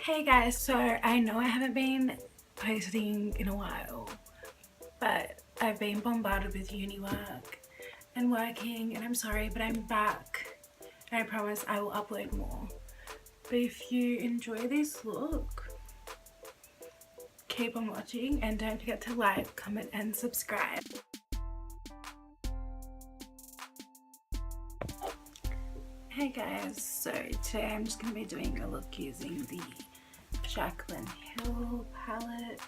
Hey guys, so I know I haven't been posting in a while, but I've been bombarded with uni work and working, and I'm sorry, but I'm back and I promise I will upload more. But if you enjoy this look, keep on watching and don't forget to like, comment and subscribe. Hey guys, so today I'm just going to be doing a look using the JACLYNHILL palette.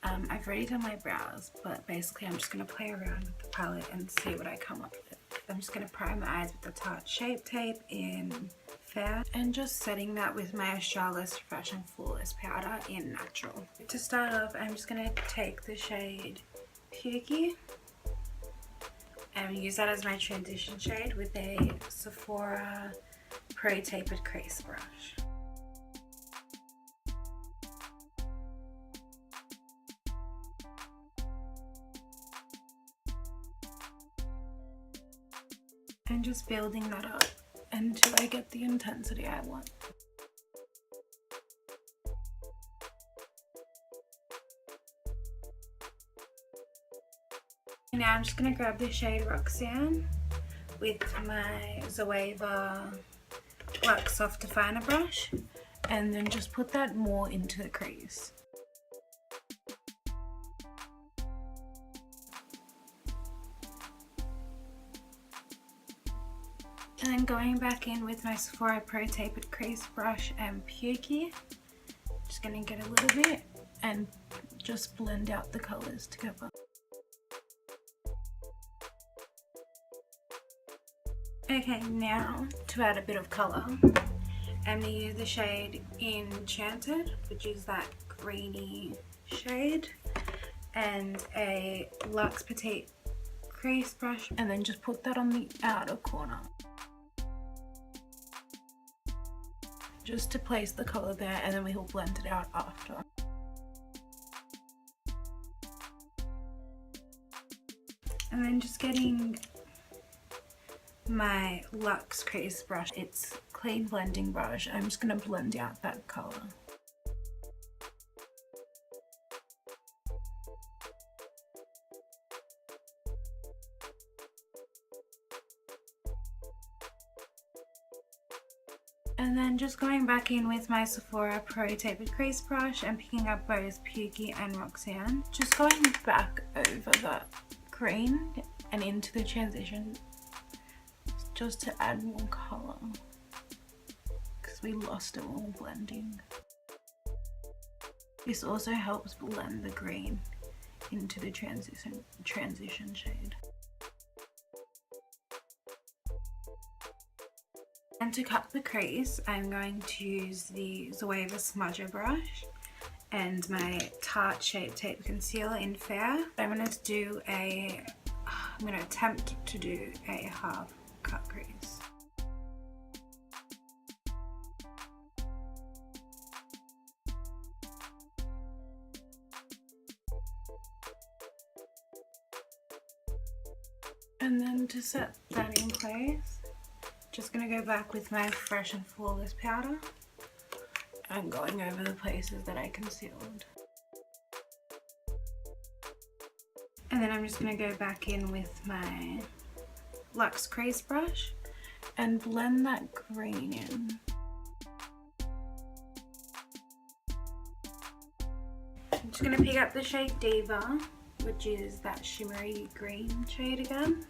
I've already done my brows, but basically I'm just going to play around with the palette and see what I come up with. I'm just going to prime my eyes with the Tarte Shape Tape in Fair and just setting that with my Starless Fresh and Flawless powder in Natural. To start off, I'm just going to take the shade Pukey and use that as my transition shade with a Sephora Pro Tapered Crease brush. And just building that up until I get the intensity I want. Now I'm just going to grab the shade Roxanne with my Zoeva Luxe Soft Definer brush and then just put that more into the crease. And then going back in with my Sephora Pro Tapered Crease brush and Pukey, just going to get a little bit and just blend out the colours together. Okay, now to add a bit of colour, I'm going to use the shade Enchanted, which is that greeny shade, and a Luxe Petite Crease brush, and then just put that on the outer corner. Just to place the colour there, and then we will blend it out after. And then just getting my Luxe Crease brush, it's clean blending brush, I'm just going to blend out that colour. And then just going back in with my Sephora Pro Tapered Crease brush and picking up both Pukey and Roxanne. Just going back over that green and into the transition just to add more colour because we lost it while blending. This also helps blend the green into the transition shade. And to cut the crease, I'm going to use the Zoeva Smudger brush and my Tarte Shape Tape Concealer in Fair. I'm going to attempt to do a half cut crease. And then to set that in place, just going to go back with my Fresh and Flawless powder and going over the places that I concealed. And then I'm just going to go back in with my Luxe Crease brush and blend that green in. I'm just going to pick up the shade Diva, which is that shimmery green shade again,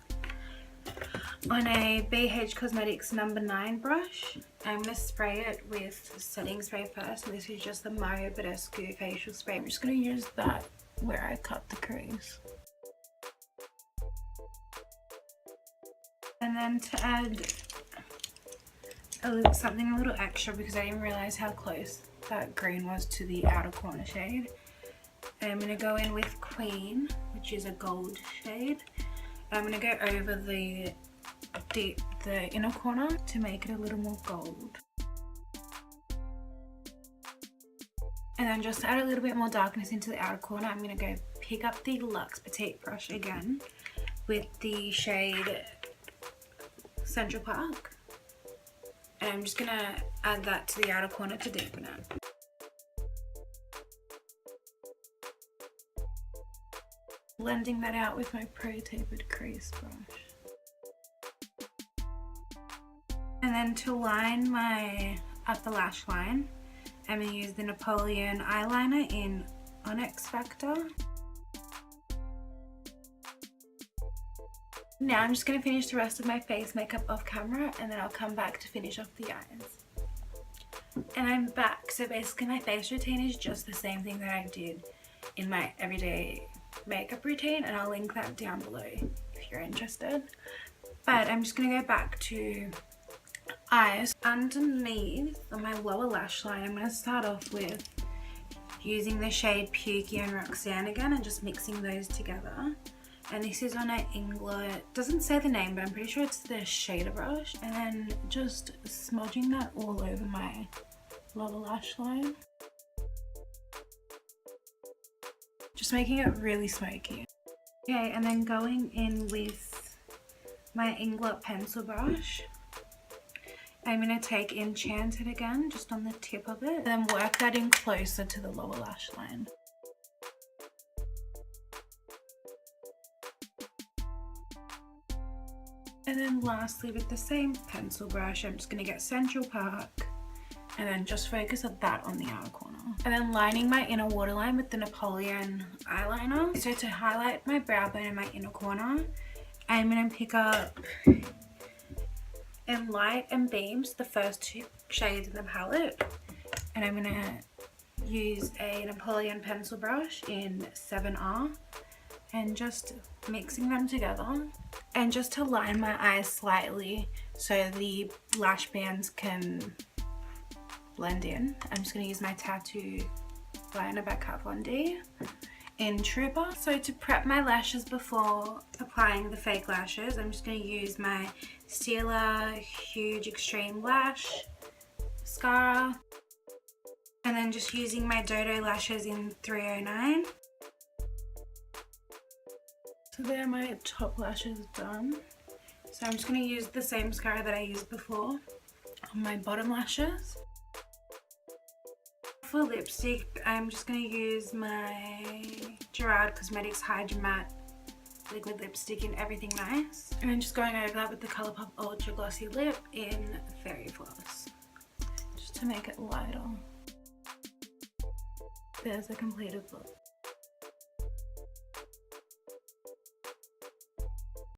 on a BH Cosmetics No. 9 brush. I'm going to spray it with setting spray first, and this is just the Mario Badescu facial spray. I'm just going to use that where I cut the crease. And then to add something a little extra, because I didn't realise how close that green was to the outer corner shade, I'm going to go in with Queen, which is a gold shade. I'm going to go over the inner corner to make it a little more gold. And then just to add a little bit more darkness into the outer corner, I'm going to go pick up the Luxe Petite brush again with the shade Central Park, and I'm just going to add that to the outer corner to deepen it. Blending that out with my Pro Tapered crease brush. And then to line my upper lash line, I'm going to use the Napoleon eyeliner in Onyx Factor. Now I'm just going to finish the rest of my face makeup off camera, and then I'll come back to finish off the eyes. And I'm back. So basically my face routine is just the same thing that I did in my everyday makeup routine, and I'll link that down below if you're interested. But I'm just going to go back to eyes. Underneath on my lower lash line, I'm going to start off with using the shade Pukey and Roxanne again and just mixing those together. And this is on an Inglet, it doesn't say the name, but I'm pretty sure it's the shader brush. And then just smudging that all over my lower lash line. Just making it really smoky. Okay, and then going in with my Inglet pencil brush. I'm going to take Enchanted again, just on the tip of it. And then work that in closer to the lower lash line. And then lastly, with the same pencil brush, I'm just going to get Central Park and then just focus that on the outer corner. And then lining my inner waterline with the Napoleon eyeliner. So to highlight my brow bone in my inner corner, I'm going to pick up in Light and Beams, the first two shades in the palette. And I'm going to use a Napoleon pencil brush in 7R. And just mixing them together, and just to line my eyes slightly so the lash bands can blend in, I'm just going to use my Tattoo liner by Kat Von D in Trooper. So to prep my lashes before applying the fake lashes, I'm just going to use my Stila Huge Extreme Lash Mascara, and then just using my DoDo lashes in 309. So there are my top lashes done. So I'm just going to use the same mascara that I used before on my bottom lashes. For lipstick, I'm just going to use my Gerard Cosmetics Hydra Matte liquid lipstick in Everything Nice. And I'm just going over that with the Colourpop Ultra Glossy Lip in Fairy Floss, just to make it lighter. There's a completed look.